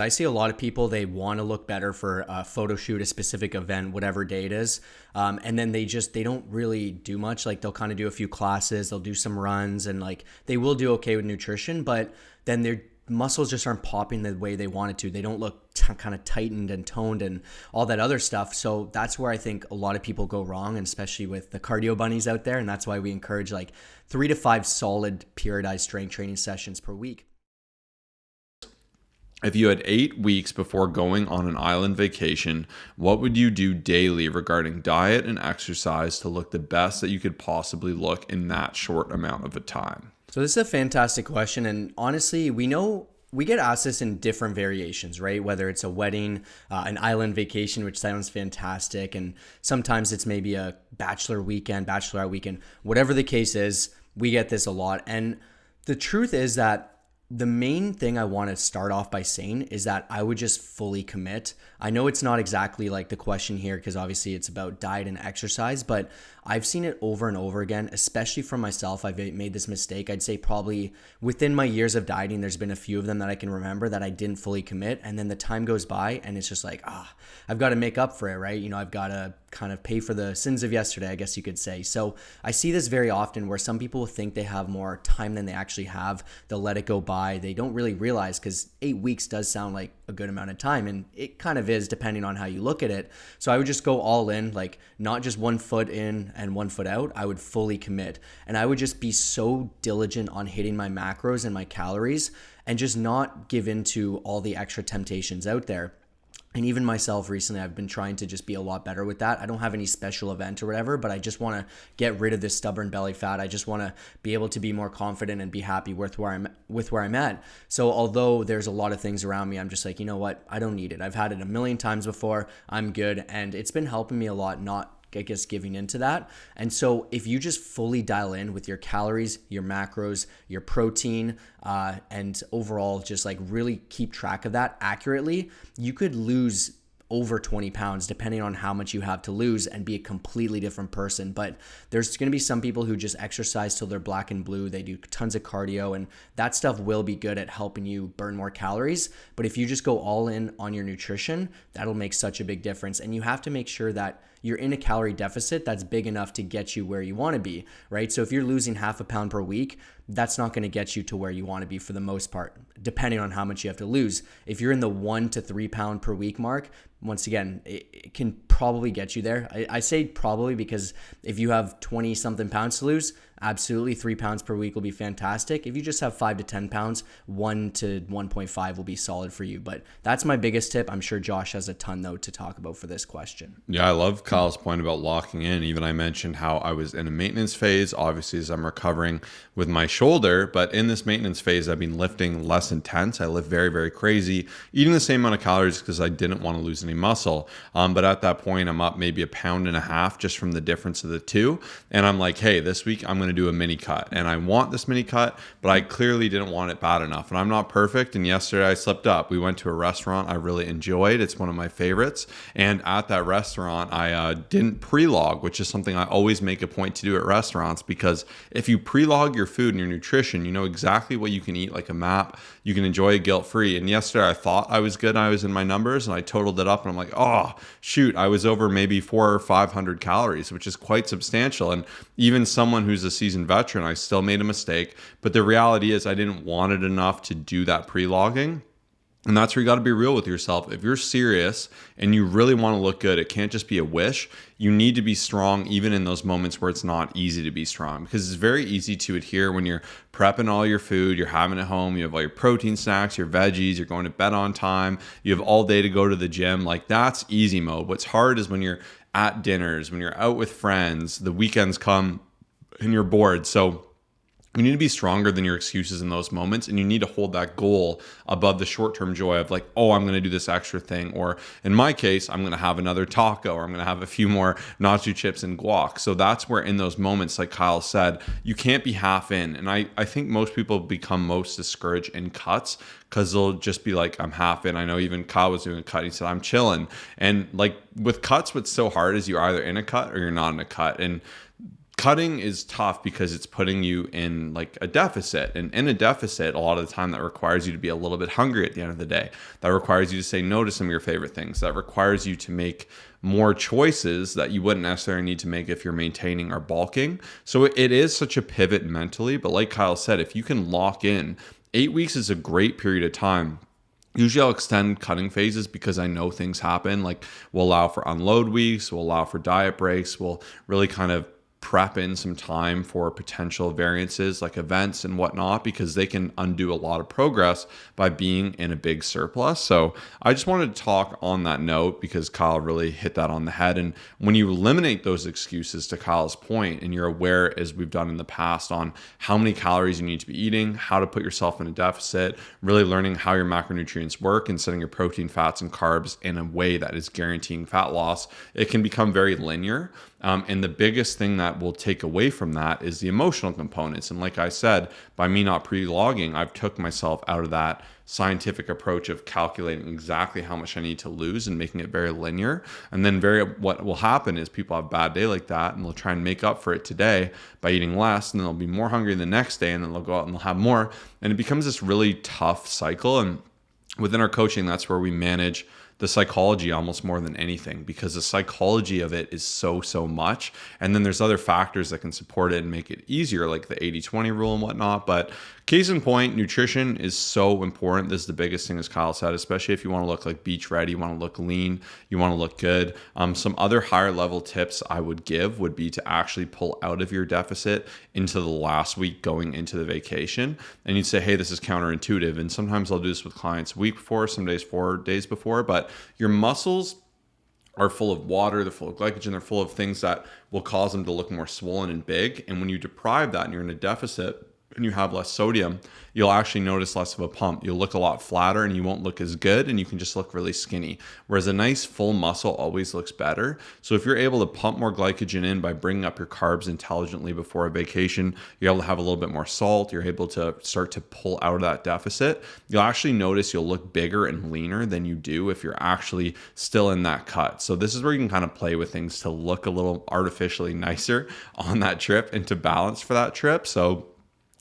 I see a lot of people, they want to look better for a photo shoot, a specific event, whatever day it is. And then they don't really do much. Like they'll kind of do a few classes, they'll do some runs, and like they will do okay with nutrition, but then their muscles just aren't popping the way they want it to. They don't look kind of tightened and toned and all that other stuff. So that's where I think a lot of people go wrong, and especially with the cardio bunnies out there. And that's why we encourage like 3 to 5 solid periodized strength training sessions per week. If you had 8 weeks before going on an island vacation, what would you do daily regarding diet and exercise to look the best that you could possibly look in that short amount of a time? So this is a fantastic question. And honestly, we know we get asked this in different variations, right? Whether it's a wedding, an island vacation, which sounds fantastic. And sometimes it's maybe a bachelor weekend, bachelorette weekend, whatever the case is, we get this a lot. And the truth is that the main thing I want to start off by saying is that I would just fully commit. I know it's not exactly like the question here because obviously it's about diet and exercise, but I've seen it over and over again, especially for myself. I've made this mistake. I'd say probably within my years of dieting, there's been a few of them that I can remember that I didn't fully commit. And then the time goes by and it's just like, I've got to make up for it, right? You know, I've got to kind of pay for the sins of yesterday, I guess you could say. So I see this very often where some people think they have more time than they actually have. They'll let it go by. They don't really realize, because 8 weeks does sound like a good amount of time, and it kind of is depending on how you look at it. So I would just go all in, like not just 1 foot in and 1 foot out. I would fully commit, and I would just be so diligent on hitting my macros and my calories and just not give in to all the extra temptations out there. And even myself recently, I've been trying to just be a lot better with that. I don't have any special event or whatever, but I just want to get rid of this stubborn belly fat. I just want to be able to be more confident and be happy with where I'm at. So although there's a lot of things around me, I'm just like, you know what? I don't need it. I've had it a million times before. I'm good. And it's been helping me a lot, not I guess giving into that. And so if you just fully dial in with your calories, your macros, your protein, and overall just like really keep track of that accurately, you could lose over 20 pounds depending on how much you have to lose and be a completely different person. But there's going to be some people who just exercise till they're black and blue. They do tons of cardio, and that stuff will be good at helping you burn more calories. But if you just go all in on your nutrition, that'll make such a big difference. And you have to make sure that you're in a calorie deficit that's big enough to get you where you want to be, right? So if you're losing half a pound per week, that's not going to get you to where you want to be for the most part, depending on how much you have to lose. If you're in the 1 to 3 pound per week mark, once again, it can probably get you there. I say probably because if you have 20 something pounds to lose, absolutely 3 pounds per week will be fantastic. If you just have 5 to 10 pounds, 1 to 1.5 will be solid for you. But that's my biggest tip. I'm sure Josh has a ton though to talk about for this question. Yeah, I love Kyle's point about locking in. Even I mentioned how I was in a maintenance phase, obviously, as I'm recovering with my shoulder. But in this maintenance phase, I've been lifting less intense. I lift very, very crazy, eating the same amount of calories because I didn't want to lose any muscle. But at that point, I'm up maybe 1.5 pounds just from the difference of the two. And I'm like, hey, this week I'm going to do a mini cut. And I want this mini cut, but I clearly didn't want it bad enough. And I'm not perfect. And yesterday I slipped up. We went to a restaurant I really enjoyed. It's one of my favorites. And at that restaurant, I didn't pre-log, which is something I always make a point to do at restaurants, because if you pre-log your food and your nutrition, you know exactly what you can eat like a map. You can enjoy it guilt-free. And yesterday I thought I was good and I was in my numbers, and I totaled it up and I'm like, oh shoot, I was over maybe 400 or 500 calories, which is quite substantial. And even someone who's a seasoned veteran, I still made a mistake. But the reality is I didn't want it enough to do that pre-logging. And that's where you got to be real with yourself. If you're serious and you really want to look good, it can't just be a wish. You need to be strong even in those moments where it's not easy to be strong, because it's very easy to adhere when you're prepping all your food, you're having it home, you have all your protein snacks, your veggies, you're going to bed on time, you have all day to go to the gym. Like, that's easy mode. What's hard is when you're at dinners, when you're out with friends, the weekends come and you're bored. So you need to be stronger than your excuses in those moments, and you need to hold that goal above the short-term joy of like, oh, I'm going to do this extra thing, or in my case, I'm going to have another taco, or I'm going to have a few more nacho chips and guac. So that's where in those moments, like Kyle said, you can't be half in. And I think most people become most discouraged in cuts because they'll just be like, I'm half in. I know even Kyle was doing a cut. He said, I'm chilling. And like with cuts, what's so hard is you're either in a cut or you're not in a cut. And cutting is tough because it's putting you in like a deficit, and in a deficit a lot of the time that requires you to be a little bit hungry at the end of the day. That requires you to say no to some of your favorite things. That requires you to make more choices that you wouldn't necessarily need to make if you're maintaining or bulking. So it is such a pivot mentally, but like Kyle said, if you can lock in, 8 weeks is a great period of time. Usually I'll extend cutting phases because I know things happen. Like we'll allow for unload weeks, we'll allow for diet breaks, we'll really kind of prep in some time for potential variances like events and whatnot, because they can undo a lot of progress by being in a big surplus. So I just wanted to talk on that note because Kyle really hit that on the head. And when you eliminate those excuses, to Kyle's point, and you're aware, as we've done in the past, on how many calories you need to be eating, how to put yourself in a deficit, really learning how your macronutrients work and setting your protein, fats, and carbs in a way that is guaranteeing fat loss, it can become very linear. And the biggest thing that will take away from that is the emotional components. And like I said, by me not pre-logging, I've took myself out of that scientific approach of calculating exactly how much I need to lose and making it very linear. And then what will happen is people have a bad day like that, and they'll try and make up for it today by eating less, and then they'll be more hungry the next day, and then they'll go out and they'll have more. And it becomes this really tough cycle. And within our coaching, that's where we manage the psychology almost more than anything, because the psychology of it is so much. And then there's other factors that can support it and make it easier, like the 80-20 rule and whatnot. But case in point, nutrition is so important. This is the biggest thing, as Kyle said, especially if you want to look like beach ready, you want to look lean, you want to look good. Some other higher level tips I would give would be to actually pull out of your deficit into the last week going into the vacation. And you'd say, hey, this is counterintuitive. And sometimes I'll do this with clients a week before, some days 4 days before, but your muscles are full of water, they're full of glycogen, they're full of things that will cause them to look more swollen and big. And when you deprive that and you're in a deficit and you have less sodium, you'll actually notice less of a pump. You'll look a lot flatter and you won't look as good, and you can just look really skinny. Whereas a nice full muscle always looks better. So if you're able to pump more glycogen in by bringing up your carbs intelligently before a vacation, you're able to have a little bit more salt, you're able to start to pull out of that deficit, you'll actually notice you'll look bigger and leaner than you do if you're actually still in that cut. So this is where you can kind of play with things to look a little artificially nicer on that trip and to balance for that trip. So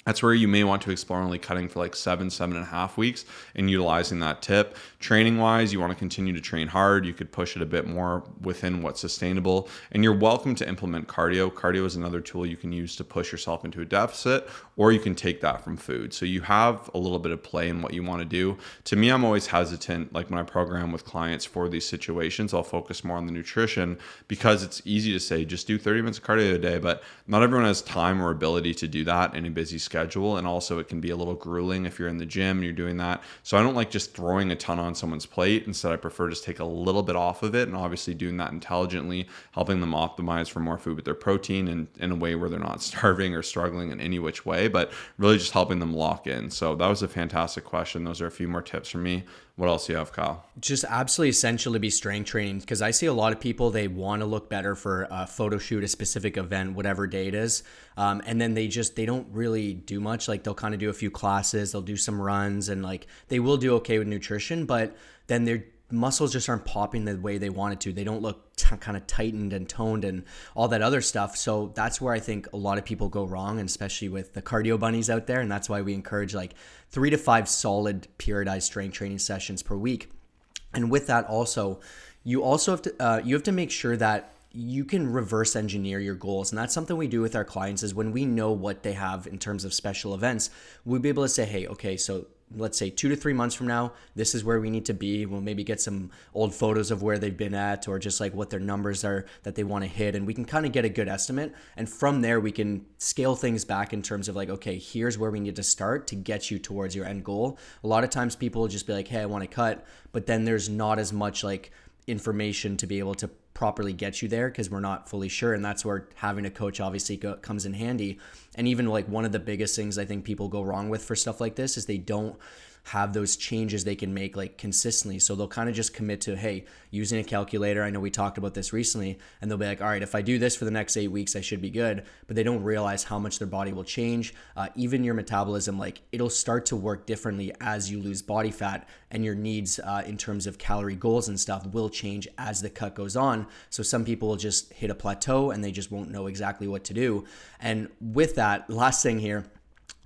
that's where you may want to explore only cutting for like 7.5 weeks and utilizing that tip. Training wise, you want to continue to train hard. You could push it a bit more within what's sustainable. And you're welcome to implement cardio. Cardio is another tool you can use to push yourself into a deficit, or you can take that from food. So you have a little bit of play in what you want to do. To me, I'm always hesitant, like when I program with clients for these situations, I'll focus more on the nutrition, because it's easy to say, just do 30 minutes of cardio a day, but not everyone has time or ability to do that in a busy schedule. And also it can be a little grueling if you're in the gym and you're doing that. So I don't like just throwing a ton on someone's plate. Instead, I prefer just take a little bit off of it, and obviously doing that intelligently, helping them optimize for more food with their protein, and in a way where they're not starving or struggling in any which way, but really just helping them lock in. So that was a fantastic question. Those are a few more tips from me. What else do you have, Kyle? Just absolutely essential to be strength training, because I see a lot of people, they want to look better for a photo shoot, a specific event, whatever day it is. And then they don't really do much. Like they'll kind of do a few classes, they'll do some runs, and like they will do okay with nutrition, but then their muscles just aren't popping the way they want it to. They don't look kind of tightened and toned and all that other stuff. So that's where I think a lot of people go wrong, and especially with the cardio bunnies out there. And that's why we encourage like 3 to 5 solid periodized strength training sessions per week. And with that also, you have to make sure that you can reverse engineer your goals. And that's something we do with our clients, is when we know what they have in terms of special events, we'll be able to say, hey, okay, so let's say 2 to 3 months from now, this is where we need to be. We'll maybe get some old photos of where they've been at, or just like what their numbers are that they want to hit. And we can kind of get a good estimate. And from there, we can scale things back in terms of like, okay, here's where we need to start to get you towards your end goal. A lot of times people will just be like, hey, I want to cut, but then there's not as much like information to be able to properly get you there, because we're not fully sure. And that's where having a coach obviously comes in handy. And even like one of the biggest things I think people go wrong with for stuff like this is they don't have those changes they can make like consistently. So they'll kind of just commit to, hey, using a calculator. I know we talked about this recently, and they'll be like, all right, if I do this for the next 8 weeks, I should be good. But they don't realize how much their body will change. Even your metabolism, like it'll start to work differently as you lose body fat, and your needs in terms of calorie goals and stuff will change as the cut goes on. So some people will just hit a plateau and they just won't know exactly what to do. And with that, last thing here,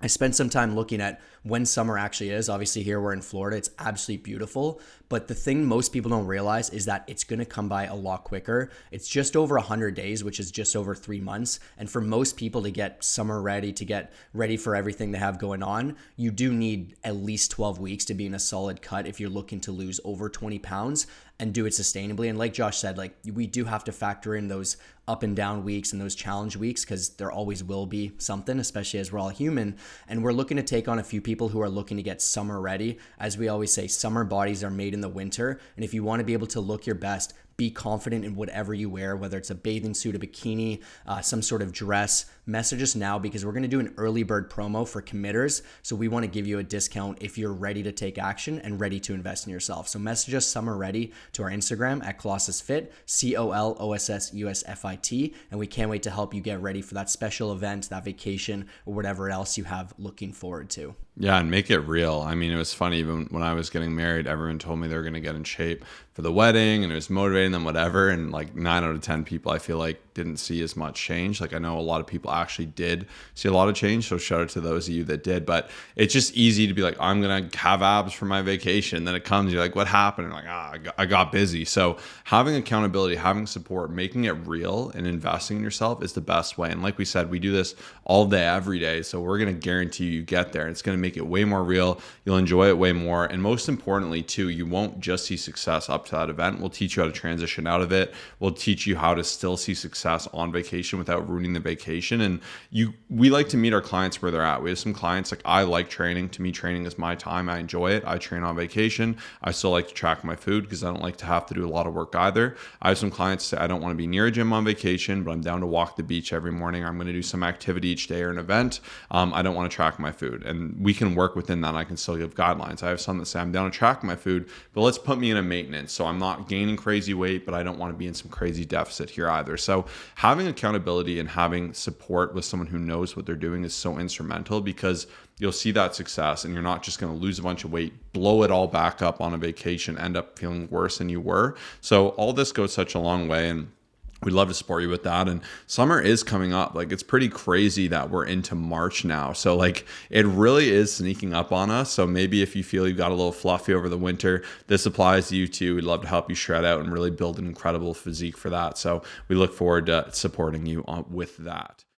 I spent some time looking at when summer actually is. Obviously, here we're in Florida. It's absolutely beautiful. But the thing most people don't realize is that it's going to come by a lot quicker. It's just over 100 days, which is just over 3 months. And for most people to get summer ready, to get ready for everything they have going on, you do need at least 12 weeks to be in a solid cut if you're looking to lose over 20 pounds and do it sustainably. And like Josh said, like we do have to factor in those up and down weeks and those challenge weeks because there always will be something, especially as we're all human. And we're looking to take on a few people who are looking to get summer ready. As we always say, summer bodies are made in the winter. And if you want to be able to look your best, be confident in whatever you wear, whether it's a bathing suit, a bikini, some sort of dress. Message us now because we're going to do an early bird promo for committers. So we want to give you a discount if you're ready to take action and ready to invest in yourself. So message us summer ready to our Instagram at Colossus Fit, COLOSSUSFIT. And we can't wait to help you get ready for that special event, that vacation, or whatever else you have looking forward to. Yeah, and make it real. I mean, it was funny, even when I was getting married, everyone told me they were going to get in shape for the wedding and it was motivating them, whatever. And like 9 out of 10 people, I feel like, didn't see as much change. Like I know a lot of people actually did see a lot of change. So shout out to those of you that did. But it's just easy to be like, I'm going to have abs for my vacation. Then it comes, you're like, what happened? And like, I got busy. So having accountability, having support, making it real and investing in yourself is the best way. And like we said, we do this all day, every day. So we're going to guarantee you get there. It's going to make it way more real. You'll enjoy it way more. And most importantly too, you won't just see success up to that event. We'll teach you how to transition out of it. We'll teach you how to still see success on vacation without ruining the vacation. And we like to meet our clients where they're at. We have some clients, like I like training. To me, training is my time. I enjoy it. I train on vacation. I still like to track my food because I don't like to have to do a lot of work either. I have some clients that say I don't want to be near a gym on vacation, but I'm down to walk the beach every morning. I'm going to do some activity each day or an event. I don't want to track my food. And we can work within that. And I can still give guidelines. I have some that say I'm down to track my food, but let's put me in a maintenance. So I'm not gaining crazy weight, but I don't want to be in some crazy deficit here either. So having accountability and having support with someone who knows what they're doing is so instrumental because you'll see that success and you're not just going to lose a bunch of weight, blow it all back up on a vacation, end up feeling worse than you were. So all this goes such a long way, and we'd love to support you with that. And summer is coming up. Like it's pretty crazy that we're into March now. So like it really is sneaking up on us. So maybe if you feel you got a little fluffy over the winter, this applies to you too. We'd love to help you shred out and really build an incredible physique for that. So we look forward to supporting you with that.